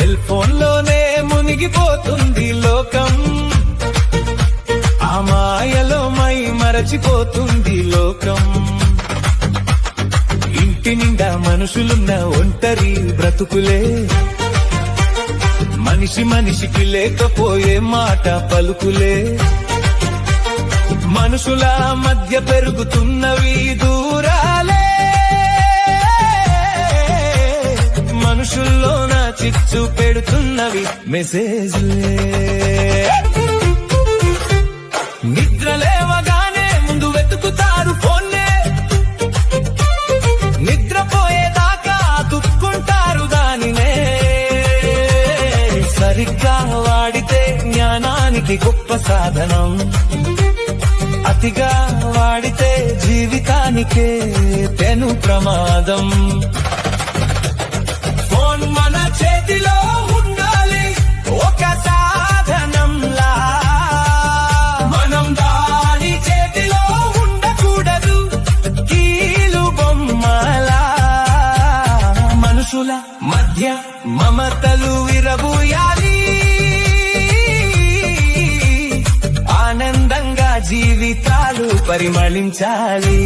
Cell phone లోనే మునిగిపోతుంది లోకం, ఆ మాయలో మై మరచిపోతుంది లోకం. ఇంటి నిండా మనుషులున్న ఒంటరి బ్రతుకులే, మనిషి మనిషికి లేకపోయే మాట పలుకులే. మనుషుల మధ్య పెరుగుతున్నవి దూరాలే, మనుషుల్లోన చిచ్చు పెడుతున్నవి మెసేజ్లే. నిద్ర లేవగానే ముందు వెతుకుతారు ఫోన్నే, నిద్రపోయేదాకా తుక్కుంటారు దానినే. సరిగ్గా వాడితే జ్ఞానానికి గొప్ప సాధనం, అతిగా వాడితే జీవితానికే పెను ప్రమాదం. ఫోన్ మన చేతిలో ఉండాలి ఒక సాధనంలా, మనం దాని చేతిలో ఉండకూడదు కీలు బొమ్మలా. మనుషుల మధ్య మమతలు విరబూయాలి, ఆనందంగా జీవితాలు పరిమళించాలి.